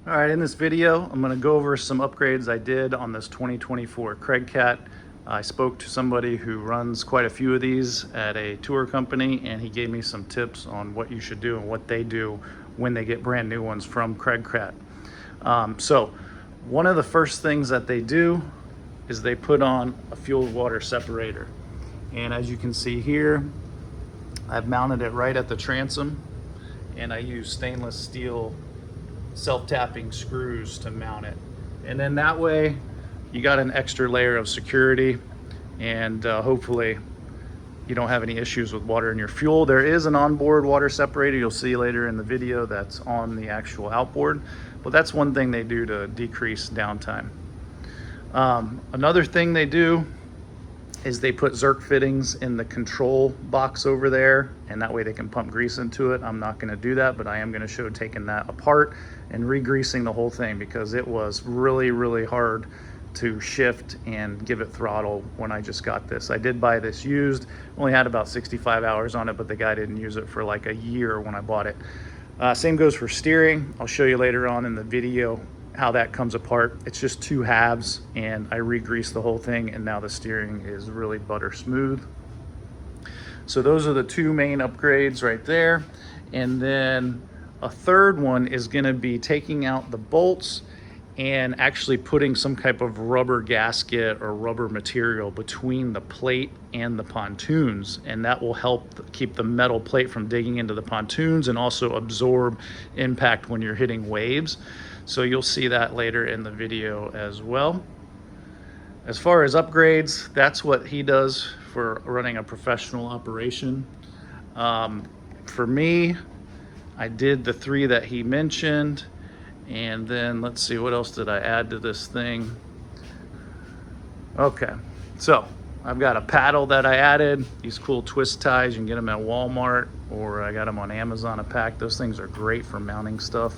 All right, in this video, I'm gonna go over some upgrades I did on this 2024 CraigCat. I spoke to somebody who runs quite a few of these at a tour company, and he gave me some tips on what you should do and what they do when they get brand new ones from CraigCat. So one of the first things that they do is they put on a fuel water separator. And as you can see here, I've mounted it right at the transom, and I use stainless steel self-tapping screws to mount it. And then that way you got an extra layer of security, and hopefully you don't have any issues with water in your fuel. There is an onboard water separator you'll see later in the video that's on the actual outboard, but that's one thing they do to decrease downtime. Another thing they do is they put Zerk fittings in the control box over there, and that way they can pump grease into it. I'm not gonna do that, but I am gonna show taking that apart and re-greasing the whole thing, because it was really hard to shift and give it throttle when I just got this. I did buy this used, only had about 65 hours on it, but the guy didn't use it for like a year when I bought it. Same goes for steering. I'll show you later on in the video how that comes apart. It's just two halves, and I re-greased the whole thing, and now the steering is really butter smooth. So those are the two main upgrades right there. And then a third one is gonna be taking out the bolts and actually putting some type of rubber gasket or rubber material between the plate and the pontoons, and that will help keep the metal plate from digging into the pontoons and also absorb impact when you're hitting waves. So you'll see that later in the video as well. As far as upgrades, that's what he does for running a professional operation. For me, I did the three that he mentioned, and then let's see, what else did I add to this thing? Okay, so I've got a paddle that I added. These cool twist ties, you can get them at Walmart, or I got them on Amazon a pack. Those things are great for mounting stuff.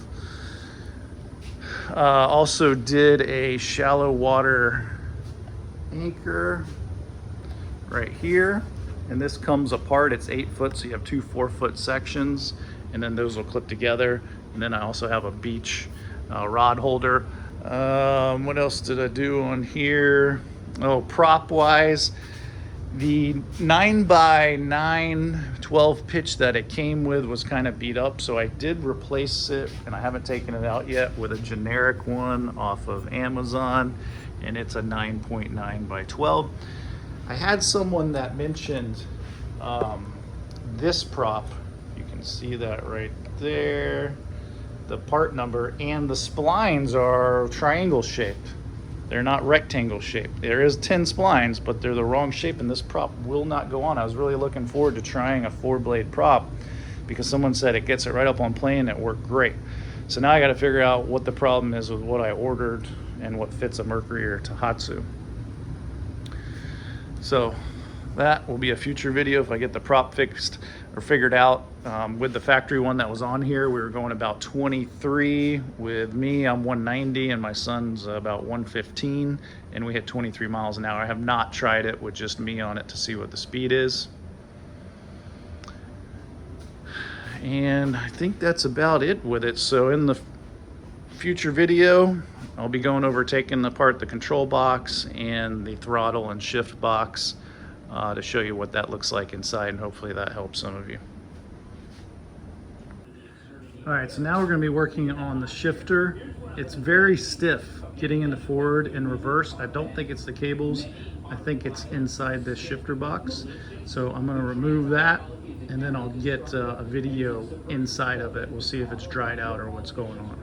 Also did a shallow water anchor right here, and this comes apart. It's 8 foot, so you have two 4-foot sections, and then those will clip together. And then I also have a beach rod holder. What else did I do on here? Oh, prop wise, the 9x9 12 pitch that it came with was kind of beat up, so I did replace it, and I haven't taken it out yet, with a generic one off of Amazon, and it's a 9.9 by 12. I had someone that mentioned this prop. You can see that right there, the part number, and the splines are triangle shaped. They're not rectangle shaped. There is 10 splines, but they're the wrong shape, and this prop will not go on. I was really looking forward to trying a 4-blade prop, because someone said it gets it right up on plane. It worked great. So now I got to figure out what the problem is with what I ordered and what fits a Mercury or Tohatsu. So that will be a future video if I get the prop fixed or figured out. With the factory one that was on here, we were going about 23. With me, I'm 190, and my son's about 115, and we hit 23 miles an hour. I have not tried it with just me on it to see what the speed is. And I think that's about it with it. So in the future video, I'll be going over taking apart the control box and the throttle and shift box to show you what that looks like inside, and hopefully that helps some of you. All right, so now we're going to be working on the shifter. It's very stiff getting into forward and reverse. I don't think it's the cables. I think it's inside this shifter box. So I'm going to remove that, and then I'll get a video inside of it. We'll see if it's dried out or what's going on.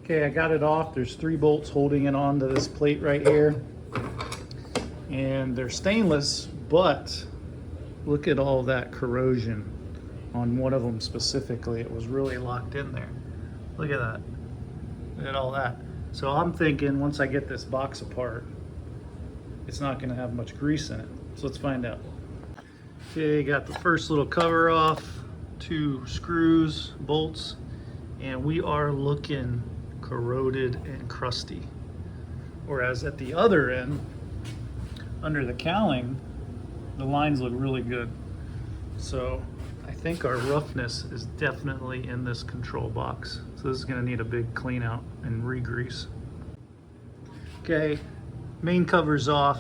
Okay, I got it off. There's 3 bolts holding it onto this plate right here. And they're stainless, but look at all that corrosion on one of them specifically. It was really locked in there. Look at that. Look at all that. So I'm thinking once I get this box apart, it's not gonna have much grease in it. So let's find out. Okay, got the first little cover off, 2 screws, bolts, and we are looking corroded and crusty. Whereas at the other end, under the cowling, the lines look really good. So I think our roughness is definitely in this control box. So So this is gonna need a big clean out and regrease. Okay, main cover's off.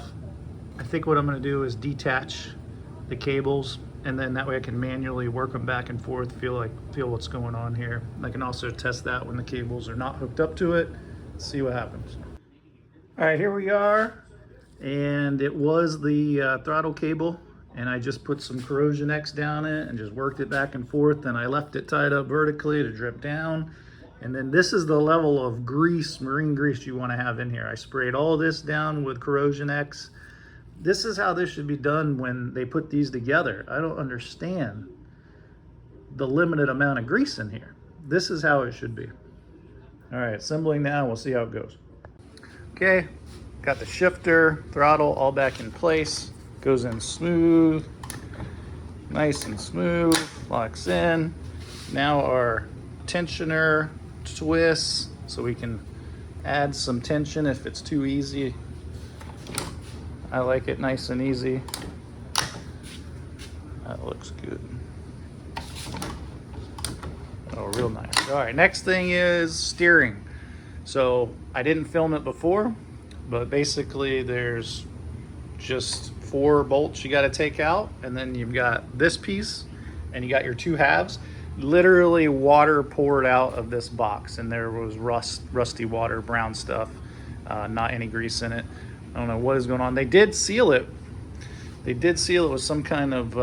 I think what I'm gonna do is detach the cables, and then that way I can manually work them back and forth, feel what's going on here. I can also test that when the cables are not hooked up to it, see what happens. All right, here we are. And it was the throttle cable, and I just put some corrosion X down it and just worked it back and forth, and I left it tied up vertically to drip down. And then this is the level of grease, marine grease, you want to have in here. I sprayed all this down with corrosion X. This is how this should be done when they put these together. I don't understand the limited amount of grease in here. This is how it should be. All right, assembling now, we'll see how it goes. Okay, got the shifter, throttle all back in place. Goes in smooth, nice and smooth, locks in. Now our tensioner twists, so we can add some tension if it's too easy. I like it nice and easy. That looks good. Oh, real nice. All right, next thing is steering. So I didn't film it before, but basically there's just 4 bolts you got to take out, and then you've got this piece, and you got your 2 halves. Literally water poured out of this box, and there was rusty water, brown stuff, not any grease in it. I don't know what is going on. They did seal it. They did seal it with some kind of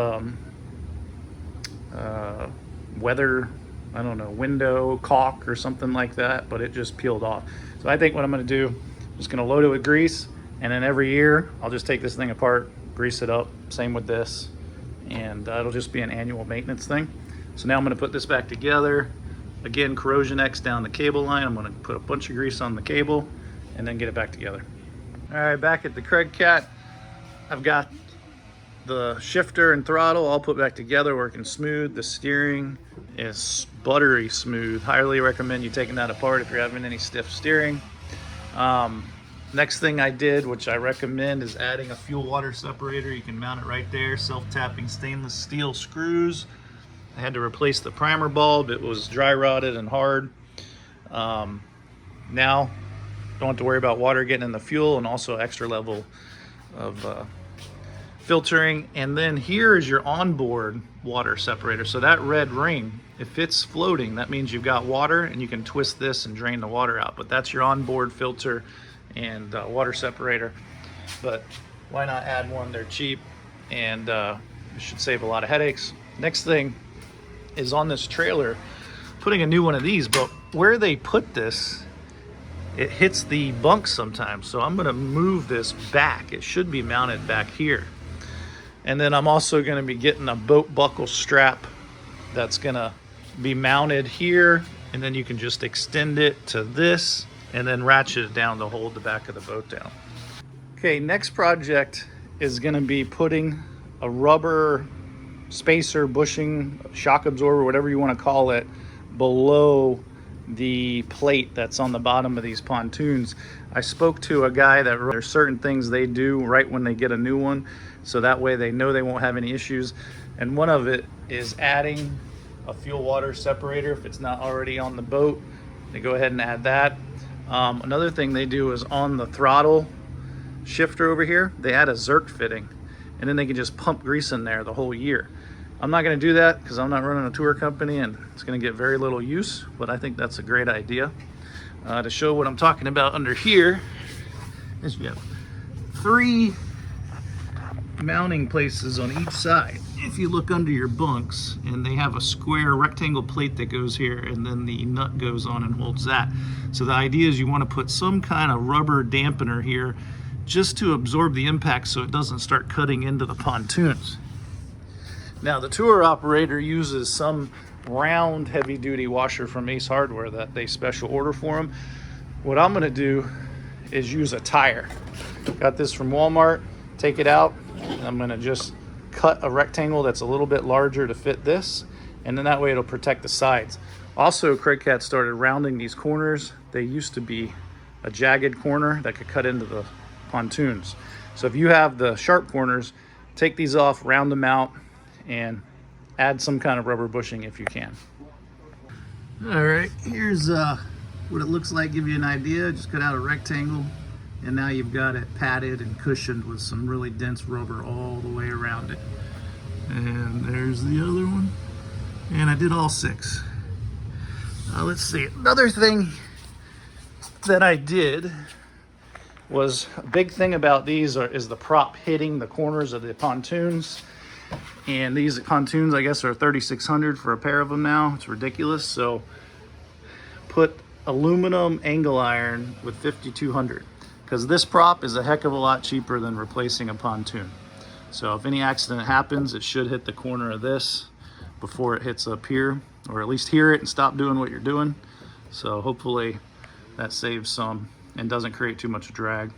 weather, I don't know, window caulk or something like that, but it just peeled off. So I think what I'm gonna do, I'm just gonna load it with grease, and then every year I'll just take this thing apart, grease it up, same with this, and it'll just be an annual maintenance thing. So now I'm gonna put this back together. Again, corrosion X down the cable line. I'm gonna put a bunch of grease on the cable and then get it back together. All right, back at the CraigCat. I've got the shifter and throttle all put back together, working smooth. The steering is buttery smooth. Highly recommend you taking that apart if you're having any stiff steering. Next thing I did, which I recommend, is adding a fuel water separator. You can mount it right there, self-tapping stainless steel screws. I had to replace the primer bulb. It was dry rotted and hard. Now, don't have to worry about water getting in the fuel, and also extra level of filtering. And then here is your onboard water separator. So that red ring, if it's floating, that means you've got water, and you can twist this and drain the water out. But that's your onboard filter and water separator. But why not add one? They're cheap, and it should save a lot of headaches. Next thing is on this trailer, putting a new one of these, but where they put this, it hits the bunk sometimes. So I'm gonna move this back. It should be mounted back here. And then I'm also gonna be getting a boat buckle strap that's gonna be mounted here, and then you can just extend it to this and then ratchet it down to hold the back of the boat down. Okay, next project is gonna be putting a rubber spacer, bushing, shock absorber, whatever you wanna call it, below the plate that's on the bottom of these pontoons. I spoke to a guy that there's certain things they do right when they get a new one, so that way they know they won't have any issues. And one of it is adding a fuel water separator. If it's not already on the boat, they go ahead and add that. Another thing they do is on the throttle shifter over here, they add a Zerk fitting, and then they can just pump grease in there the whole year. I'm not going to do that because I'm not running a tour company, and it's going to get very little use, but I think that's a great idea. To show what I'm talking about, under here is you have 3 mounting places on each side. If you look under your bunks, and they have a square rectangle plate that goes here, and then the nut goes on and holds that. So the idea is you want to put some kind of rubber dampener here just to absorb the impact so it doesn't start cutting into the pontoons. Now the tour operator uses some round heavy duty washer from Ace Hardware that they special order for them. What I'm gonna do is use a tire. Got this from Walmart, take it out, and I'm gonna just cut a rectangle that's a little bit larger to fit this, and then that way it'll protect the sides. Also, CraigCat started rounding these corners. They used to be a jagged corner that could cut into the pontoons. So if you have the sharp corners, take these off, round them out, and add some kind of rubber bushing if you can. All right, here's what it looks like, give you an idea. Just cut out a rectangle, and now you've got it padded and cushioned with some really dense rubber all the way around it. And there's the other one. And I did all 6. Let's see, another thing that I did was, a big thing about these is the prop hitting the corners of the pontoons. And these pontoons, I guess, are $3,600 for a pair of them now. It's ridiculous. So put aluminum angle iron with $5,200, because this prop is a heck of a lot cheaper than replacing a pontoon. So if any accident happens, it should hit the corner of this before it hits up here, or at least hear it and stop doing what you're doing. So hopefully that saves some and doesn't create too much drag.